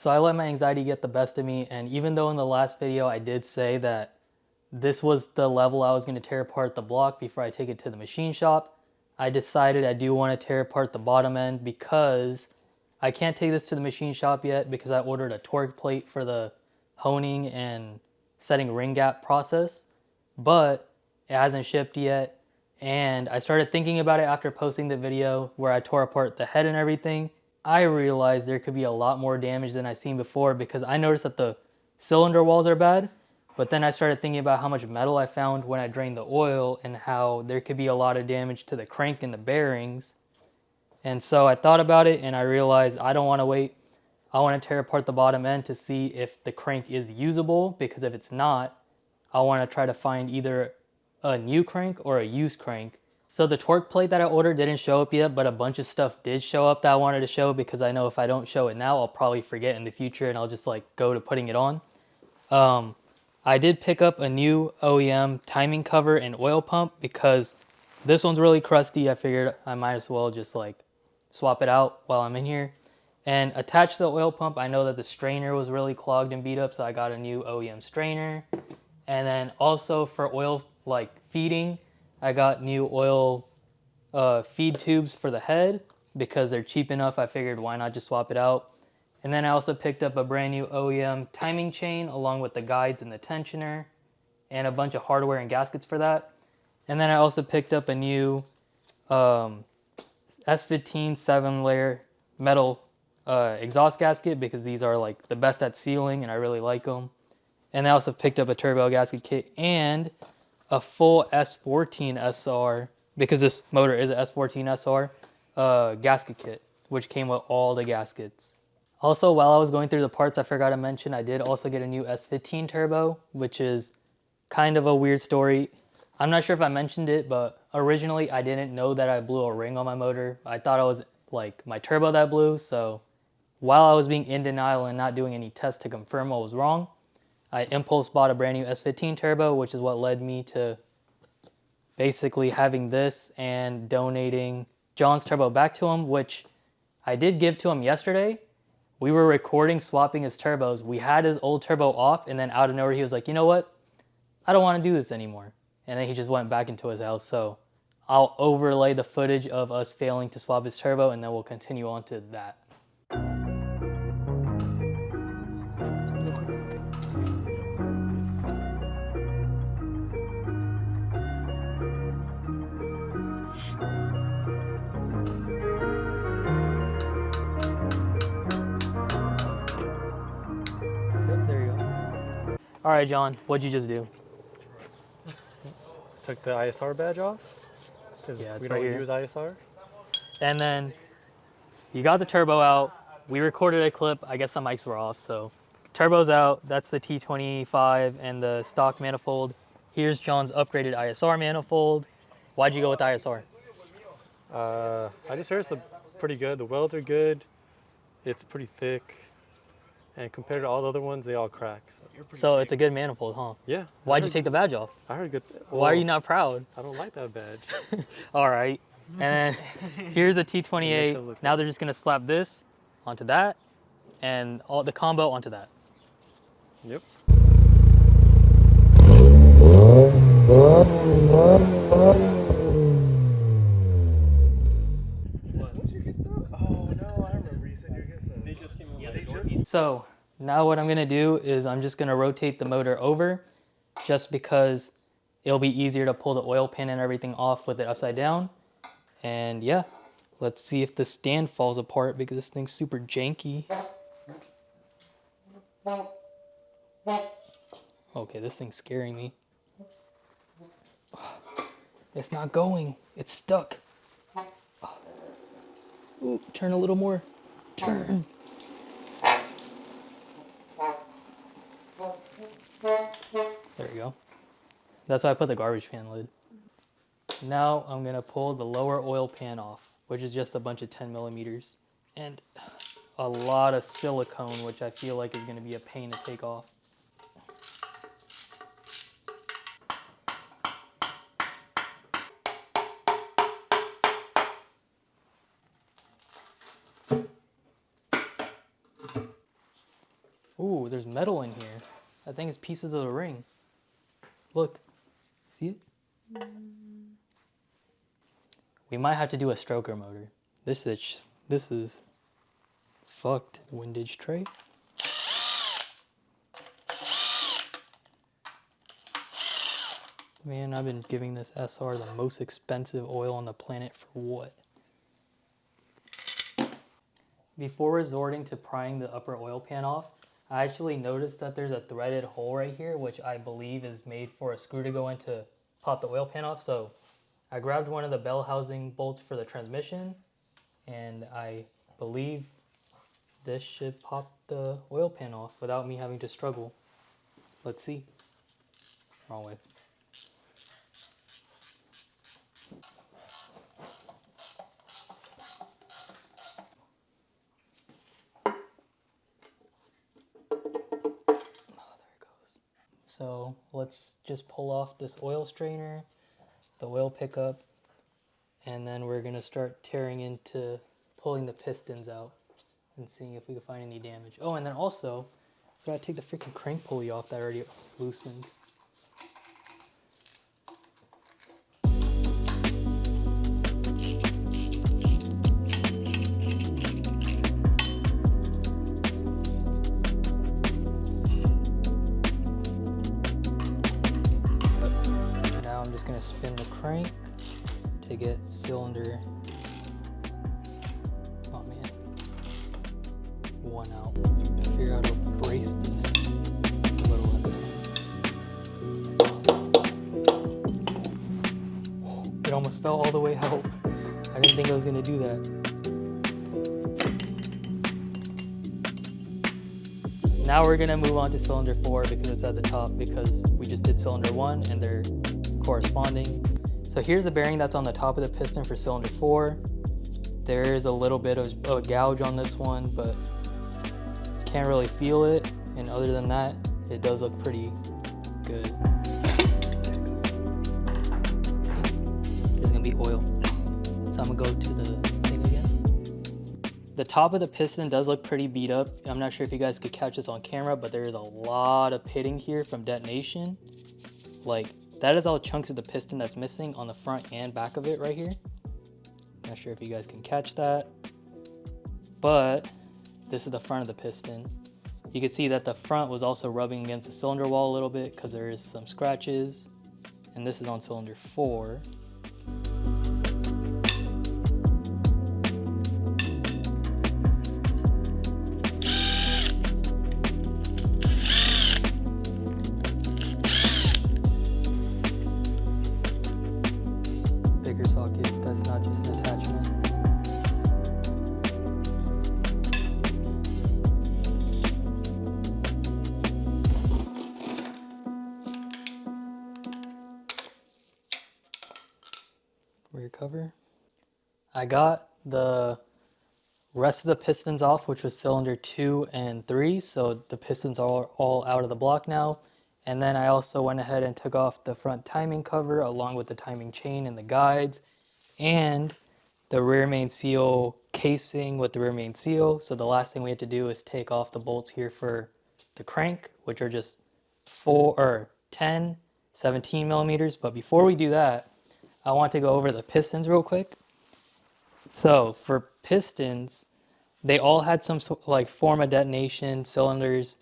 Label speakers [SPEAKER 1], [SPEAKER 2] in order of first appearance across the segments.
[SPEAKER 1] So I let my anxiety get the best of me, and even though in the last video I did say that this was the level I was going to tear apart the block before I take it to the machine shop, I decided I do want to tear apart the bottom end because I can't take this to the machine shop yet because I ordered a torque plate for the honing and setting ring gap process, but it hasn't shipped yet. And I started thinking about it after posting the video where I tore apart the head and everything. I realized there could be a lot more damage than I've seen before because I noticed that the cylinder walls are bad, but then I started thinking about how much metal I found when I drained the oil and how there could be a lot of damage to the crank and the bearings. And so I thought about it and I realized I don't want to wait. I want to tear apart the bottom end to see if the crank is usable, because if it's not, I want to try to find either a new crank or a used crank. So the torque plate that I ordered didn't show up yet, but a bunch of stuff did show up that I wanted to show because I know if I don't show it now, I'll probably forget in the future and I'll just like go to putting it on. I did pick up a new OEM timing cover and oil pump because this one's really crusty. I figured I might as well just like swap it out while I'm in here. And attached to the oil pump, I know that the strainer was really clogged and beat up, so I got a new OEM strainer. And then also for oil like feeding, I got new oil feed tubes for the head because they're cheap enough. I figured why not just swap it out. And then I also picked up a brand new OEM timing chain along with the guides and the tensioner and a bunch of hardware and gaskets for that. And then I also picked up a new S15 7-layer metal exhaust gasket because these are like the best at sealing and I really like them. And I also picked up a turbo gasket kit and a full S14 SR, because this motor is a S14 SR, gasket kit, which came with all the gaskets. Also, while I was going through the parts, I forgot to mention I did also get a new S15 turbo, which is kind of a weird story. I'm not sure if I mentioned it, but originally I didn't know that I blew a ring on my motor. I thought it was like my turbo that blew, so while I was being in denial and not doing any tests to confirm what was wrong, I impulse bought a brand new S15 turbo, which is what led me to basically having this and donating John's turbo back to him, which I did give to him yesterday. We were recording swapping his turbos. We had his old turbo off, and then out of nowhere he was like, you know what? I don't want to do this anymore. And then he just went back into his house. So I'll overlay the footage of us failing to swap his turbo, and then we'll continue on to that. Yep, there you go. All right, John, what'd you just do?
[SPEAKER 2] Took the ISR badge off because
[SPEAKER 1] Yeah, it's
[SPEAKER 2] we
[SPEAKER 1] right
[SPEAKER 2] don't
[SPEAKER 1] here.
[SPEAKER 2] use ISR.
[SPEAKER 1] And then you got the turbo out. We recorded a clip. I guess the mics were off, so turbo's out. That's the T25 and the stock manifold. Here's John's upgraded ISR manifold. Why'd you go with ISR?
[SPEAKER 2] I just heard it's pretty good. The welds are good. It's pretty thick. And compared to all the other ones, they all crack.
[SPEAKER 1] So it's a good manifold, huh?
[SPEAKER 2] Yeah.
[SPEAKER 1] Why'd you take the badge off?
[SPEAKER 2] I heard good.
[SPEAKER 1] Why are you not proud?
[SPEAKER 2] I don't like that badge.
[SPEAKER 1] All right. And then here's a T28. Now they're just gonna slap this onto that and all the combo onto that.
[SPEAKER 2] Yep.
[SPEAKER 1] So now what I'm gonna do is I'm just gonna rotate the motor over just because it'll be easier to pull the oil pan and everything off with it upside down. And yeah, let's see if the stand falls apart because this thing's super janky. Okay, this thing's scaring me. It's not going, it's stuck. Ooh, turn a little more, turn. There you go. That's why I put the garbage pan lid. Now I'm gonna pull the lower oil pan off, which is just a bunch of 10 millimeters and a lot of silicone, which I feel like is gonna be a pain to take off. Ooh, there's metal in here. I think it's pieces of the ring. Look, see it? We might have to do a stroker motor. This is fucked windage tray. Man, I've been giving this SR the most expensive oil on the planet for what? Before resorting to prying the upper oil pan off, I actually noticed that there's a threaded hole right here, which I believe is made for a screw to go in to pop the oil pan off. So I grabbed one of the bell housing bolts for the transmission, and I believe this should pop the oil pan off without me having to struggle. Let's see. Wrong way. So let's just pull off this oil strainer, the oil pickup, and then we're gonna start tearing into pulling the pistons out and seeing if we can find any damage. Oh, and then also, I gotta take the freaking crank pulley off that I already loosened. Now I'm just gonna spin the crank to get cylinder, oh man, one out. Figure out how to brace this a little at a time. It almost fell all the way out. I didn't think I was gonna do that. Now we're gonna move on to cylinder 4 because it's at the top, because we just did cylinder 1 and they're corresponding. So here's the bearing that's on the top of the piston for cylinder 4. There is a little bit of a gouge on this one, but can't really feel it. And other than that, it does look pretty good. There's gonna be oil. So I'm gonna go to the thing again. The top of the piston does look pretty beat up. I'm not sure if you guys could catch this on camera, but there is a lot of pitting here from detonation. Like, that is all chunks of the piston that's missing on the front and back of it right here. Not sure if you guys can catch that, but this is the front of the piston. You can see that the front was also rubbing against the cylinder wall a little bit because there is some scratches, and this is on cylinder 4. Bigger socket, that's not just an attachment. Rear cover. I got the rest of the pistons off, which was cylinder 2 and 3, so the pistons are all out of the block now. And then I also went ahead and took off the front timing cover along with the timing chain and the guides, and the rear main seal casing with the rear main seal. So the last thing we had to do is take off the bolts here for the crank, which are just 10, 17 millimeters. But before we do that, I want to go over the pistons real quick. So for pistons, they all had some like form of detonation. Cylinders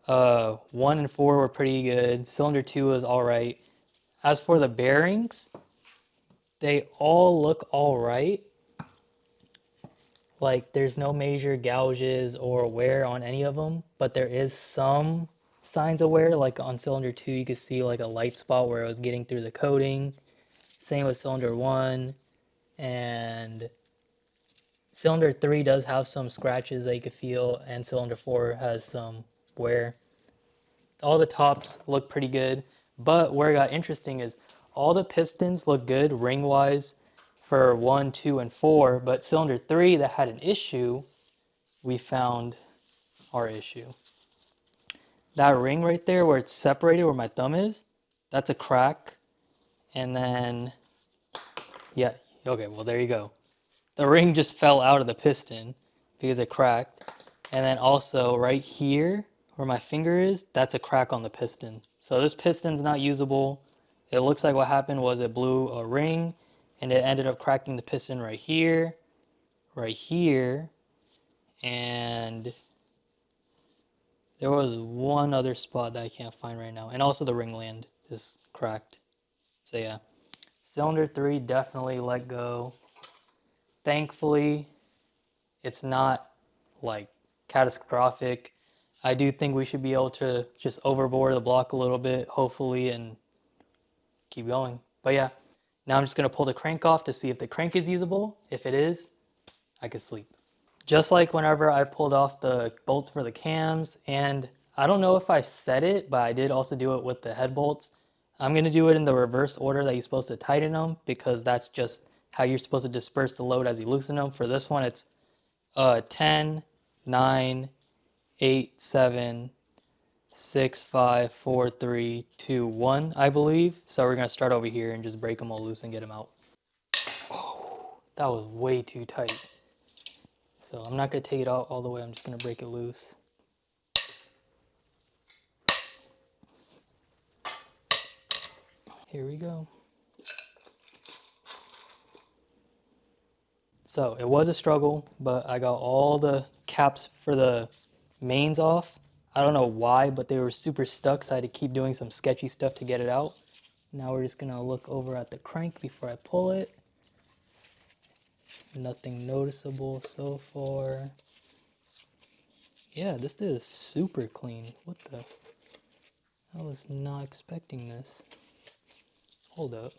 [SPEAKER 1] 1 and 4 were pretty good. Cylinder 2 was all right. As for the bearings, they all look all right. Like, there's no major gouges or wear on any of them, but there is some signs of wear. Like on cylinder 2, you can see like a light spot where it was getting through the coating. Same with cylinder 1, and cylinder 3 does have some scratches that you can feel, and cylinder 4 has some wear. All the tops look pretty good, but where it got interesting is all the pistons look good ring-wise for 1, 2, and 4, but cylinder 3 that had an issue, we found our issue. That ring right there where it's separated, where my thumb is, that's a crack. And then, yeah, okay, well, there you go. The ring just fell out of the piston because it cracked. And then also right here, where my finger is, that's a crack on the piston. So this piston's not usable. It looks like what happened was it blew a ring and it ended up cracking the piston right here, and there was one other spot that I can't find right now. And also the ring land is cracked. So yeah, cylinder 3 definitely let go. Thankfully, it's not like catastrophic. I do think we should be able to just overbore the block a little bit, hopefully, and keep going. But yeah, now I'm just gonna pull the crank off to see if the crank is usable. If it is, I can sleep. Just like whenever I pulled off the bolts for the cams, and I don't know if I said it, but I did also do it with the head bolts. I'm gonna do it in the reverse order that you're supposed to tighten them, because that's just how you're supposed to disperse the load as you loosen them. For this one, it's 10, 9, 8, 7, 6, 5, 4, 3, 2, 1, I believe. So we're gonna start over here and just break them all loose and get them out. Oh, that was way too tight. So I'm not gonna take it out all the way, I'm just gonna break it loose. Here we go. So it was a struggle, but I got all the caps for the mains off. I don't know why, but they were super stuck, so I had to keep doing some sketchy stuff to get it out. Now we're just gonna look over at the crank before I pull it. Nothing noticeable so far. Yeah, this is super clean. What the? I was not expecting this. Hold up.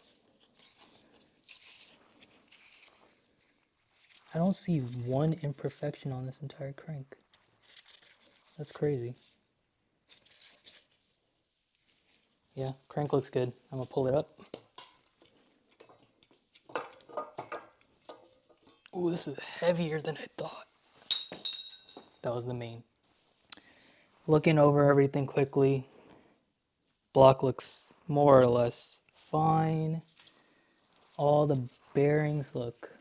[SPEAKER 1] I don't see one imperfection on this entire crank. That's crazy. Yeah, crank looks good. I'm gonna pull it up. Ooh, this is heavier than I thought. That was the main. Looking over everything quickly, block looks more or less fine. All the bearings look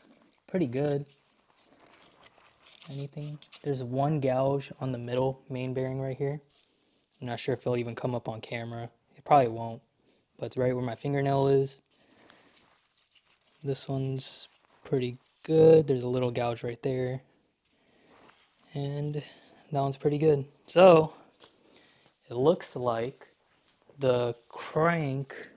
[SPEAKER 1] pretty good. Anything? There's one gouge on the middle main bearing right here. I'm not sure if it'll even come up on camera. It probably won't, but it's right where my fingernail is. This one's pretty good. There's a little gouge right there. And that one's pretty good. So it looks like the crank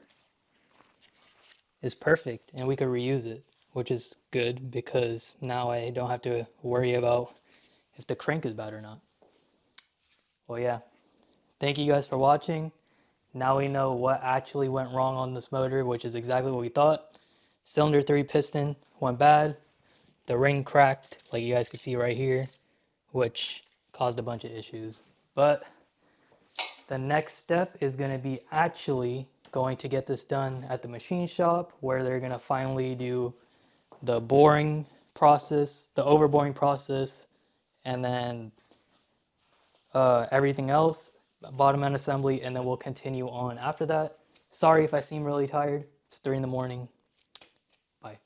[SPEAKER 1] is perfect and we could reuse it, which is good because now I don't have to worry about if the crank is bad or not. Well, yeah. Thank you guys for watching. Now we know what actually went wrong on this motor, which is exactly what we thought. Cylinder 3 piston went bad. The ring cracked, like you guys can see right here, which caused a bunch of issues. But the next step is going to be actually going to get this done at the machine shop, where they're going to finally do the boring process, the overboring process, and then everything else, bottom end assembly, and then we'll continue on after that. Sorry if I seem really tired. It's 3 in the morning. Bye.